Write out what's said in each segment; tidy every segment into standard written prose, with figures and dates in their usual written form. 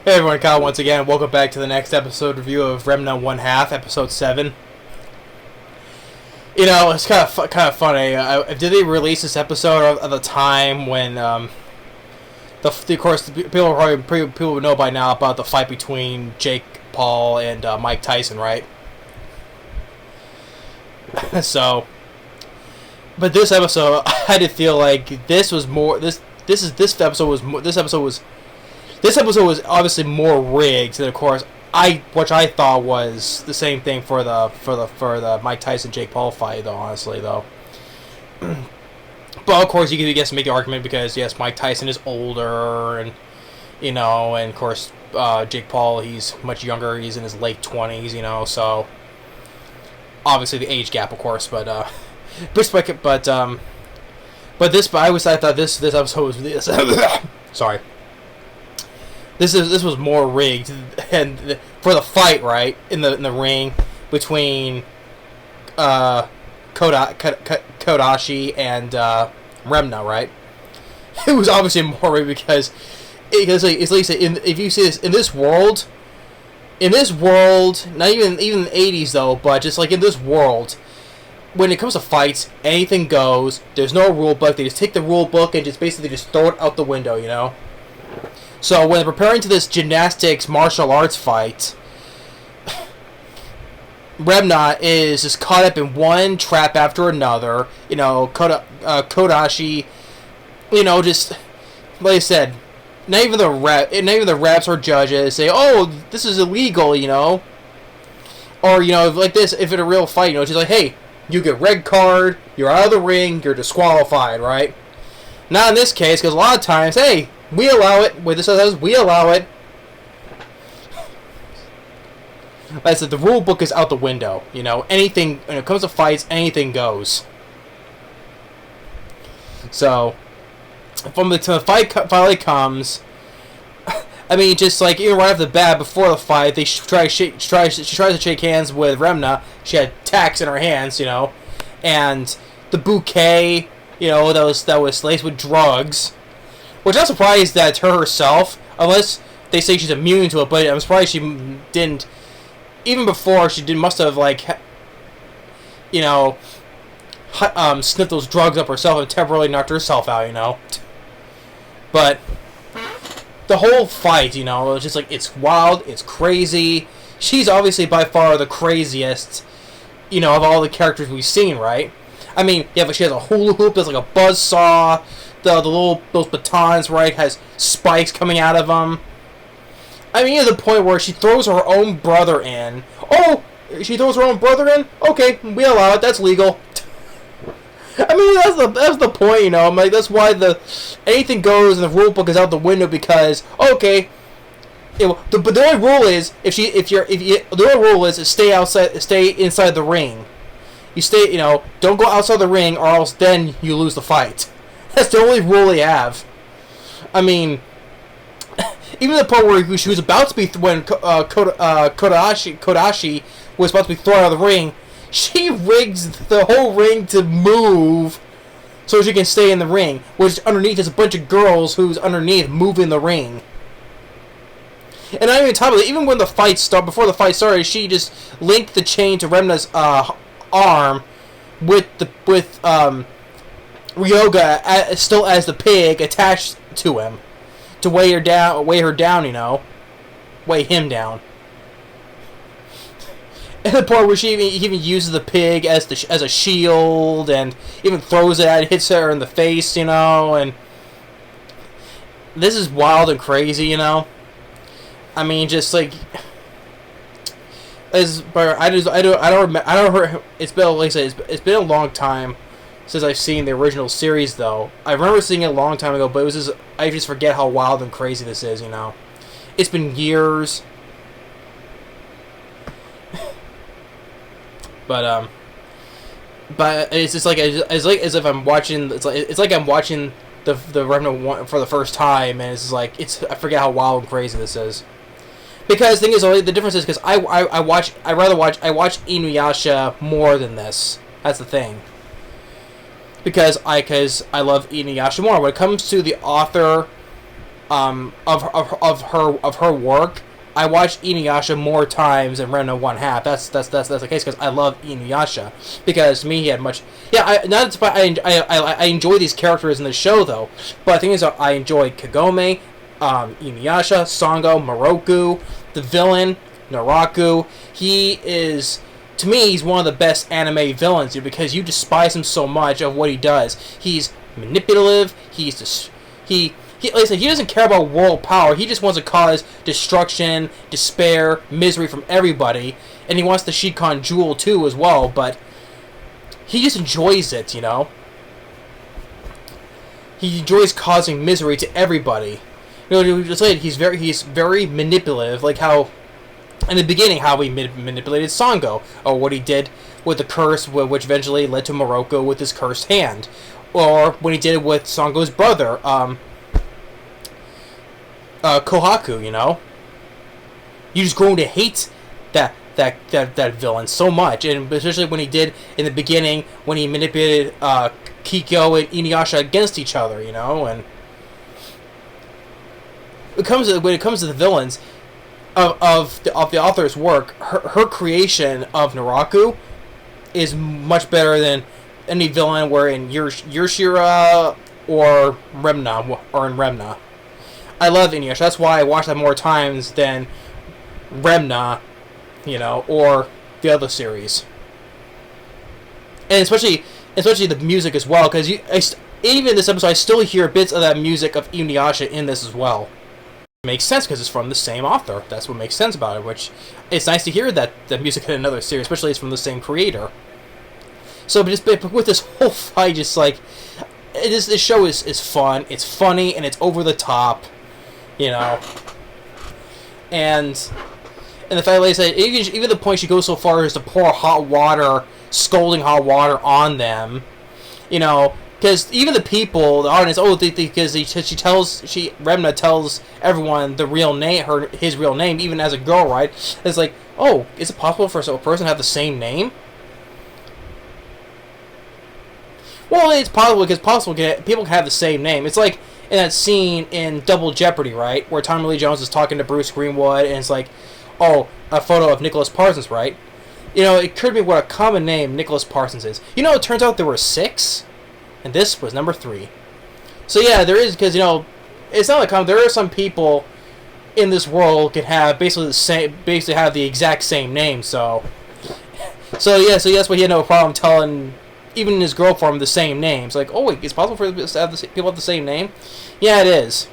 Hey everyone, Kyle once again. Welcome back to the next episode review of Ranma 1/2, episode 7. You know, it's kind of funny. Did they release this episode at the time when, of course, people would know by now about the fight between Jake Paul and Mike Tyson, right? So, but this episode, I did feel like this was more. This episode was obviously more rigged, and of course, which I thought was the same thing for the Mike Tyson Jake Paul fight, though. Honestly, though, but of course, you can make the argument because yes, Mike Tyson is older, and and of course, Jake Paul, he's much younger. He's in his late 20s, so obviously the age gap, of course, but I thought this episode was sorry. This was more rigged, and for the fight, right, in the ring between Kodashi and Remna, right? It was obviously more rigged because at least if you see this in this world, not even in the 80s though, but just like in this world, when it comes to fights, anything goes. There's no rule book. They just take the rule book and just basically just throw it out the window, So when they're preparing to this gymnastics martial arts fight, Remna is just caught up in one trap after another. Kodashi, just like I said, not even the refs or judges say, "Oh, this is illegal," or like this. If it's a real fight, it's just like, "Hey, you get red card, you're out of the ring, you're disqualified," right? Not in this case, because a lot of times, hey, we allow it. With this says we allow it. Like I said, the rule book is out the window. Anything when it comes to fights, anything goes. So, from the fight finally comes, I mean, just like even right off the bat before the fight, she tries to shake hands with Remna. She had tacks in her hands, and the bouquet, that was laced with drugs. Which I'm surprised that her herself, unless they say she's immune to it, but I'm surprised she didn't. Even before must have sniffed those drugs up herself and temporarily knocked herself out, But the whole fight, it's just like it's wild, it's crazy. She's obviously by far the craziest, of all the characters we've seen, right? I mean, yeah, she has a hula hoop, there's like a buzzsaw. Those batons, right, has spikes coming out of them. I mean, to the point where she throws her own brother in. Oh, she throws her own brother in? Okay, we allow it. That's legal. I mean, that's the point, I'm like, that's why anything goes and the rule book is out the window because okay, but the only rule is the only rule is to stay inside the ring. You stay, don't go outside the ring or else then you lose the fight. That's the only rule they have. I mean, even the part where she was about to be when Kodashi was about to be thrown out of the ring, she rigs the whole ring to move so she can stay in the ring. Which underneath is a bunch of girls who's underneath moving the ring. And not even top of it, even when before the fight started, she just linked the chain to Remna's arm with Ryoga still as the pig attached to him to weigh her down, weigh him down. And the part where she even uses the pig as a shield and even throws it and hits her in the face, and this is wild and crazy, I mean, just like I don't remember. It's been like I said, it's been a long time since I've seen the original series, though. I remember seeing it a long time ago, but I just forget how wild and crazy this is, It's been years. But it's just like it's like as if I'm watching. It's like I'm watching the Remnant one for the first time, and it's like I forget how wild and crazy this is. Because the thing is, the difference is because I watch Inuyasha more than this. That's the thing. Because I love Inuyasha more. When it comes to the author of her work, I watched Inuyasha more times than Remna One Half. That's the case because I love Inuyasha, because to me he had much. Yeah, I enjoy these characters in the show though, but the thing is I enjoy Kagome, Inuyasha, Sango, Moroku, the villain Naraku. He is, to me, he's one of the best anime villains, dude, because you despise him so much of what he does. He's manipulative. Like I said, he doesn't care about world power. He just wants to cause destruction, despair, misery from everybody. And he wants the Shikon Jewel too as well, but he just enjoys it, you know? He enjoys causing misery to everybody. You know, just like he's very manipulative, like how in the beginning how he manipulated Sango, or what he did with the curse, which eventually led to Moroku with his cursed hand, or when he did it with Sango's brother, Kohaku, you know? You just grow to hate that villain so much, and especially when he did in the beginning when he manipulated Kikyo and Inuyasha against each other, you know. And when it comes to the villains of the author's work, her creation of Naraku is much better than any villain where in Yushira or Remna. I love Inuyasha. That's why I watch that more times than Remna, you know, or the other series. And especially the music as well, because even in this episode, I still hear bits of that music of Inuyasha in this as well. It makes sense because it's from the same author. That's what makes sense about it. Which it's nice to hear that the music in another series, especially it's from the same creator. So, but with this whole fight, just like this show is fun. It's funny and it's over the top. You know, and the fact, like I said, even the point she goes so far as to pour scalding hot water on them, you know, because even the people, the audience, because Remna tells everyone the real name, his real name, even as a girl, right? It's like, oh, is it possible for a person to have the same name? Well, it's possible people can have the same name. It's like in that scene in Double Jeopardy, right, where Tommy Lee Jones is talking to Bruce Greenwood, and it's like, oh, a photo of Nicholas Parsons, right? You know, it could be what a common name Nicholas Parsons is. You know, it turns out there were 6, and this was number 3. So yeah, there is, because, you know, it's not like common. There are some people in this world can have basically have the exact same name. So that's why he had no problem telling even his girlfriend the same names. Like, oh wait, it's possible for people to have the same name? Yeah, it is.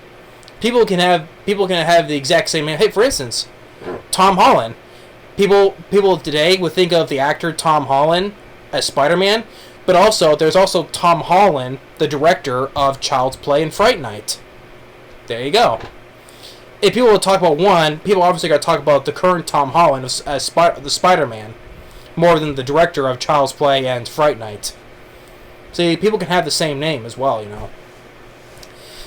People can have the exact same name. Hey, for instance, Tom Holland. People today would think of the actor Tom Holland as Spider-Man, but there's also Tom Holland, the director of Child's Play and Fright Night. There you go. If people will talk about one, people obviously got to talk about the current Tom Holland as the Spider-Man, more than the director of Child's Play and Fright Night. See, people can have the same name as well, you know.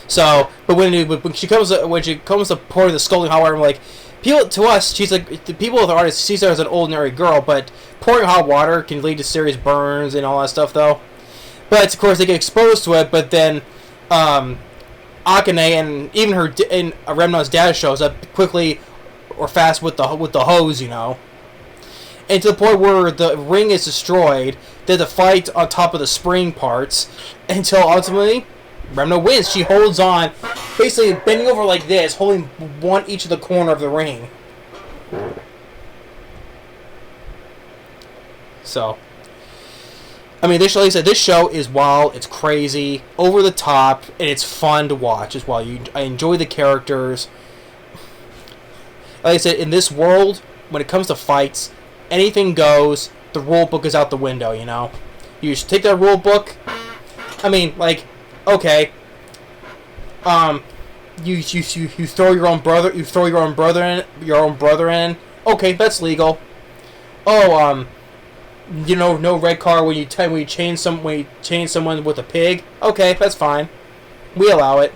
So, but when she comes to pouring the scalding hot water, I'm like, to us, she's like, the people with the artist sees her as an ordinary girl, but pouring hot water can lead to serious burns and all that stuff, though. But of course, they get exposed to it. But then, Akane and even Remna's dad shows up quickly or fast with the hose, you know. And to the point where the ring is destroyed, they have to fight on top of the spring parts until ultimately Remna wins. She holds on, basically bending over like this, holding each of the corner of the ring. So, I mean, like I said, this show is wild, it's crazy, over the top, and it's fun to watch as well. I enjoy the characters. Like I said, in this world, when it comes to fights, anything goes. The rule book is out the window, you know. You just take that rule book. I mean, like, okay. You throw your own brother. You throw your own brother in. Okay, that's legal. Oh, you know, no red card when you chain someone with a pig. Okay, that's fine. We allow it.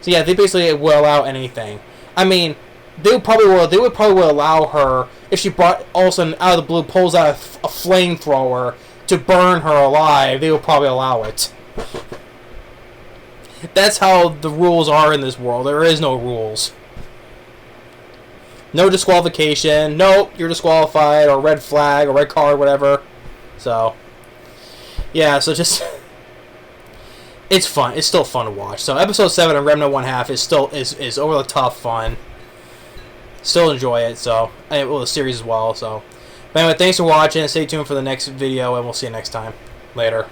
So yeah, they basically will allow anything. I mean, they would probably allow her if she brought all of a sudden out of the blue pulls out a flamethrower to burn her alive. They would probably allow it. That's how the rules are in this world. There is no rules. No disqualification. Nope, you're disqualified, or red flag, or red card, whatever. So, yeah, so just... It's fun. It's still fun to watch. So, episode 7 of Remnant 1/2 is still is over the top fun. Still enjoy it, so... Well, the series as well, so... But anyway, thanks for watching. Stay tuned for the next video, and we'll see you next time. Later.